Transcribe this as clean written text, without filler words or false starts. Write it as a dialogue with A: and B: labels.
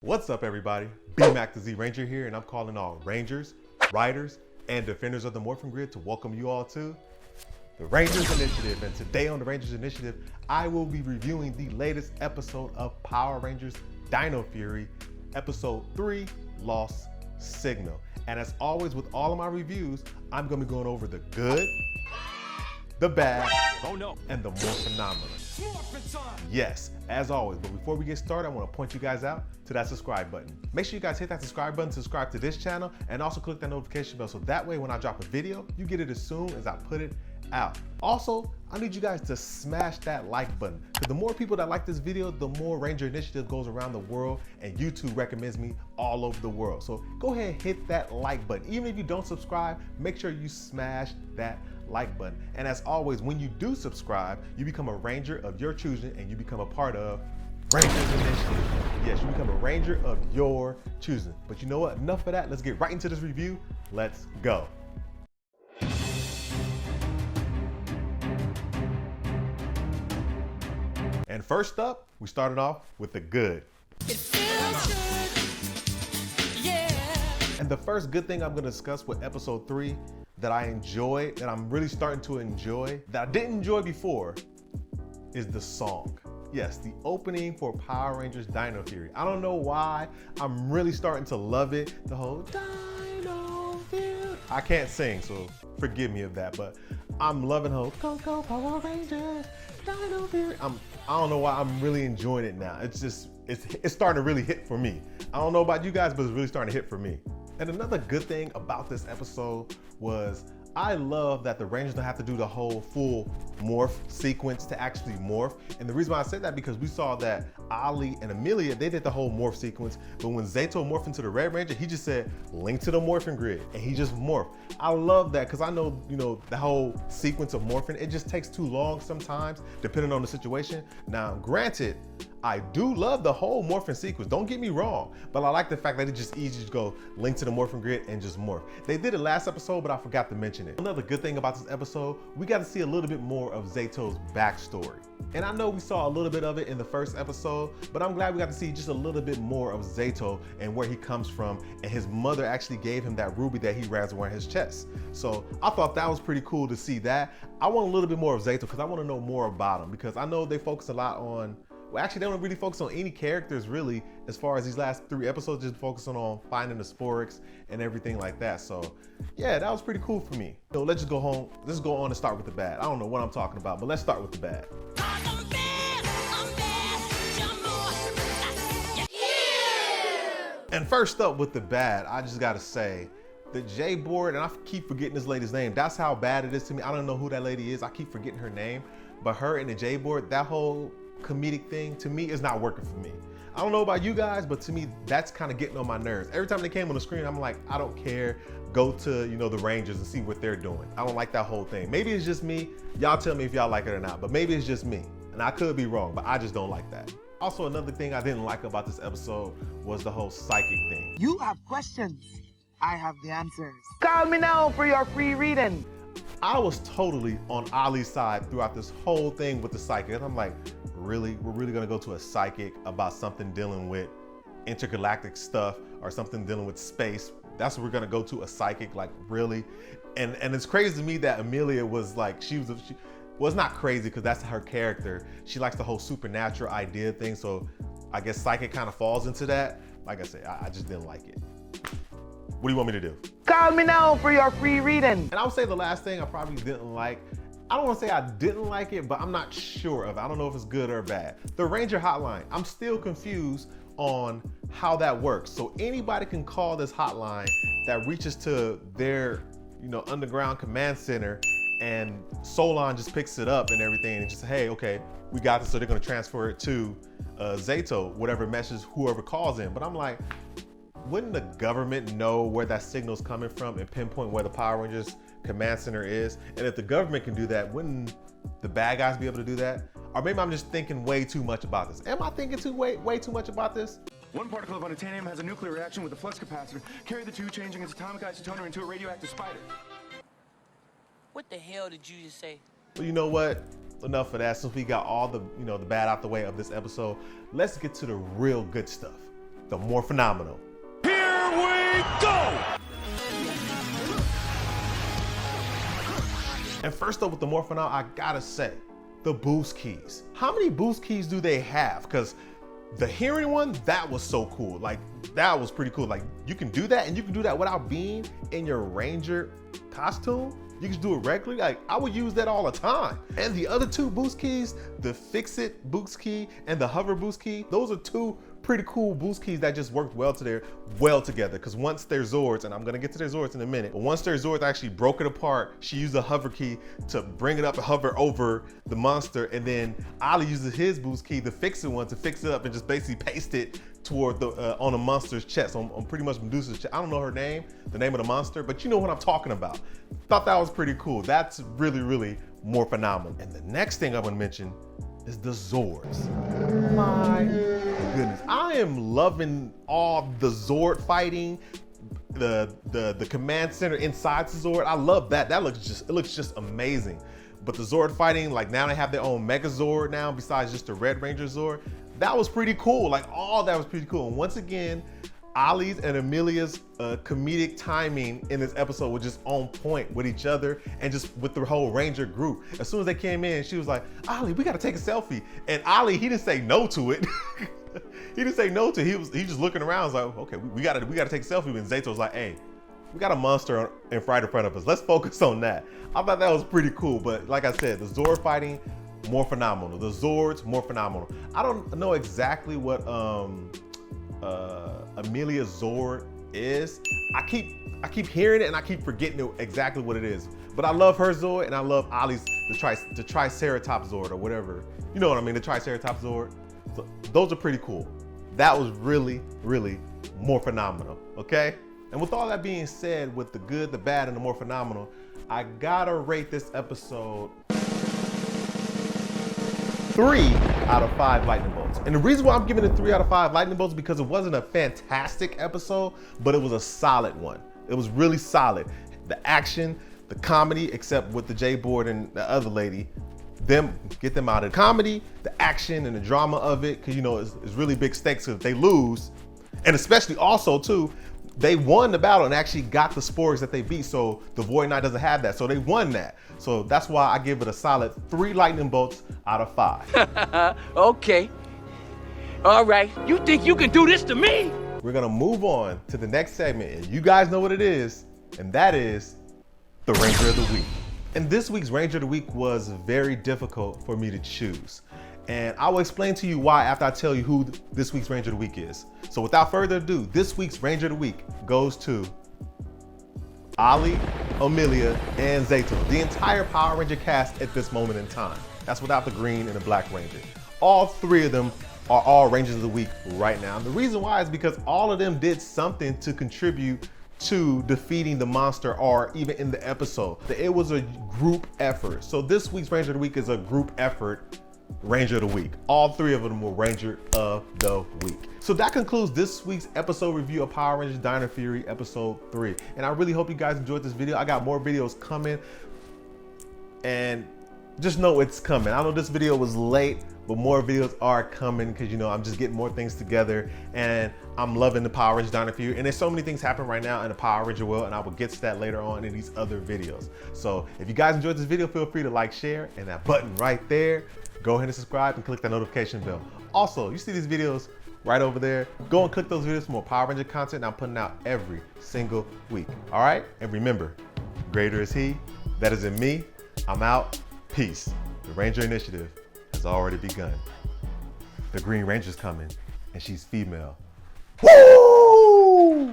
A: What's up, everybody? B-Mac the Z-Ranger here, and I'm calling all Rangers, Riders, and Defenders of the Morphin Grid to welcome you all to the Rangers Initiative. And today on the Rangers Initiative, I will be reviewing the latest episode of Power Rangers Dino Fury, Episode 3, Lost Signal. And as always with all of my reviews, I'm going to be going over the good, the bad, and the more phenomenal. Yes, as always, but before we get started, I want to point you guys out to that subscribe button. Make sure you guys hit that subscribe button, subscribe to this channel, and also click that notification bell so that way when I drop a video, you get it as soon as I put it out. Also, I need you guys to smash that like button, because the more people that like this video, the more Ranger Initiative goes around the world, and YouTube recommends me all over the world. So go ahead and hit that like button. Even if you don't subscribe, make sure you smash that like button. And as always, when you do subscribe, you become a Ranger of your choosing, and you become a part of Rangers Initiative. Yes, you become a Ranger of your choosing. But you know what? Enough of that. Let's get right into this review. Let's go. And first up, we started off with the good.
B: It feels good. Yeah.
A: And the first good thing I'm going to discuss with episode 3 that I enjoyed, that I'm really starting to enjoy, that I didn't enjoy before, is the song. Yes, the opening for Power Rangers Dino Fury. I don't know why, I'm really starting to love it. The whole Dino Fury. I can't sing, so forgive me of that, but I'm loving the whole Go Power Rangers Dino Fury. I don't know why, I'm really enjoying it now. It's starting to really hit for me. I don't know about you guys, but it's really starting to hit for me. And another good thing about this episode was I love that the Rangers don't have to do the whole full morph sequence to actually morph. And the reason why I said that, because we saw that Ali and Amelia, they did the whole morph sequence, but when Zato morphed into the Red Ranger, he just said, link to the morphing grid, and he just morphed. I love that, because I know, the whole sequence of morphing, it just takes too long sometimes, depending on the situation. Now, granted, I do love the whole morphing sequence, don't get me wrong, but I like the fact that it's just easy to go link to the morphing grid and just morph. They did it last episode, but I forgot to mention it. Another good thing about this episode, we got to see a little bit more of Zato's backstory. And I know we saw a little bit of it in the first episode, but I'm glad we got to see just a little bit more of Zato and where he comes from, and his mother actually gave him that ruby that he wears around his chest. So I thought that was pretty cool to see that. I want a little bit more of Zato because I want to know more about him, because I know they focus a lot on, well, actually, they don't really focus on any characters really, as far as these last 3 episodes, just focusing on finding the Sporix and everything like that. So yeah, that was pretty cool for me. So let's just go home. Let's go on and start with the bad. I don't know what I'm talking about, but let's start with the bad. And first up with the bad, I just gotta say, the J board, and I keep forgetting this lady's name. That's how bad it is to me. I don't know who that lady is. I keep forgetting her name, but her and the J board, that whole comedic thing to me is not working for me. I don't know about you guys, but to me, that's kind of getting on my nerves. Every time they came on the screen, I'm like, I don't care. Go to, the Rangers and see what they're doing. I don't like that whole thing. Maybe it's just me. Y'all tell me if y'all like it or not, but maybe it's just me. And I could be wrong, but I just don't like that. Also, another thing I didn't like about this episode was the whole psychic thing.
C: You have questions. I have the answers. Call me now for your free reading.
A: I was totally on Ali's side throughout this whole thing with the psychic. And I'm like, really? We're really gonna go to a psychic about something dealing with intergalactic stuff or something dealing with space? That's what we're gonna go to, a psychic, like really? And it's crazy to me that Amelia was like, well, it's not crazy because that's her character. She likes the whole supernatural idea thing. So I guess psychic kind of falls into that. Like I said, I just didn't like it. What do you want me to do?
C: Call me now for your free reading.
A: And I would say the last thing I probably didn't like, I don't want to say I didn't like it, but I'm not sure of it. I don't know if it's good or bad. The Ranger hotline, I'm still confused on how that works. So anybody can call this hotline that reaches to their, underground command center, and Solon just picks it up and everything and just, hey, okay, we got this. So they're going to transfer it to Zato, whatever message whoever calls in. But I'm like, wouldn't the government know where that signal's coming from and pinpoint where the Power Rangers command center is? And if the government can do that, wouldn't the bad guys be able to do that? Or maybe I'm just thinking way too much about this. Am I thinking way too much about this?
D: One particle of unobtainium has a nuclear reaction with a flux capacitor. Carry the two, changing its atomic isotoner into a radioactive spider.
B: What the hell did you just say?
A: Well, you know what? Enough of that. Since we got all the, the bad out the way of this episode, let's get to the real good stuff. the more phenomenal.
D: Here we go!
A: And first up with the more phenomenal, I gotta say, the boost keys. How many boost keys do they have? Because the hearing one, that was so cool. Like, that was pretty cool. Like, you can do that, and you can do that without being in your Ranger costume. You can just do it regularly. Like, I would use that all the time. And the other two boost keys, the Fix-It boost key and the Hover boost key, those are two pretty cool boost keys that just worked well together. Because once their Zords, and I'm gonna get to their Zords in a minute, but once their Zords actually broke it apart, she used the Hover key to bring it up and hover over the monster, and then Ollie uses his boost key, the Fix-It one, to fix it up and just basically paste it toward the on a monster's chest, on pretty much Medusa's chest. I don't know her name, the name of the monster, but you know what I'm talking about. Thought that was pretty cool. That's really, really more phenomenal. And the next thing I'm gonna mention is the Zords. My goodness, I am loving all the Zord fighting, the command center inside the Zord. I love that. It looks just amazing. But the Zord fighting, like now they have their own Mega Zord now besides just the Red Ranger Zord. That was pretty cool. Like all that was pretty cool. And once again, Ollie's and Amelia's comedic timing in this episode was just on point with each other and just with the whole Ranger group. As soon as they came in, she was like, Ollie, we gotta take a selfie. And Ollie, he didn't say no to it. He didn't say no to it. He just looking around, was like, okay, we gotta take a selfie. And Zato was like, hey, we got a monster right in front of us. Let's focus on that. I thought that was pretty cool. But like I said, the Zord fighting, more phenomenal. The Zords, more phenomenal. I don't know exactly what Amelia's Zord is. I keep hearing it and I keep forgetting exactly what it is. But I love her Zord and I love Ollie's the Triceratops Zord or whatever. You know what I mean? The Triceratops Zord. So those are pretty cool. That was really, really more phenomenal. Okay. And with all that being said, with the good, the bad, and the more phenomenal, I gotta rate this episode 3 out of 5 lightning bolts. And the reason why I'm giving it 3 out of 5 lightning bolts is because it wasn't a fantastic episode, but it was a solid one. It was really solid. The action, the comedy, except with the J-Board and the other lady, get them out of the comedy, the action and the drama of it, because you know it's really big stakes if they lose. And especially also too, they won the battle and actually got the sporks that they beat, so the Void Knight doesn't have that, so they won that. So that's why I give it a solid 3 lightning bolts out of 5.
B: Okay. All right. You think you can do this to me?
A: We're gonna move on to the next segment, and you guys know what it is, and that is the Ranger of the Week. And this week's Ranger of the Week was very difficult for me to choose. And I will explain to you why after I tell you who this week's Ranger of the Week is. So without further ado, this week's Ranger of the Week goes to Ollie, Amelia, and Zato. The entire Power Ranger cast at this moment in time. That's without the Green and the Black Ranger. All 3 of them are all Rangers of the Week right now. And the reason why is because all of them did something to contribute to defeating the monster or even in the episode. It was a group effort. So this week's Ranger of the Week is a group effort Ranger of the Week. All 3 of them were Ranger of the Week. So that concludes this week's episode review of Power Rangers Dino Fury episode 3. And I really hope you guys enjoyed this video. I got more videos coming, and just know it's coming. I know this video was late, but more videos are coming because, you know, I'm just getting more things together and I'm loving the Power Rangers Dino Fury. And there's so many things happening right now in the Power Ranger world, and I will get to that later on in these other videos. So if you guys enjoyed this video, feel free to like, share, and that button right there. Go ahead and subscribe and click that notification bell. Also, you see these videos right over there. Go and click those videos for more Power Ranger content I'm putting out every single week. All right? And remember, greater is he that is in me. I'm out. Peace. The Ranger Initiative has already begun. The Green Ranger's coming, and she's female. Woo!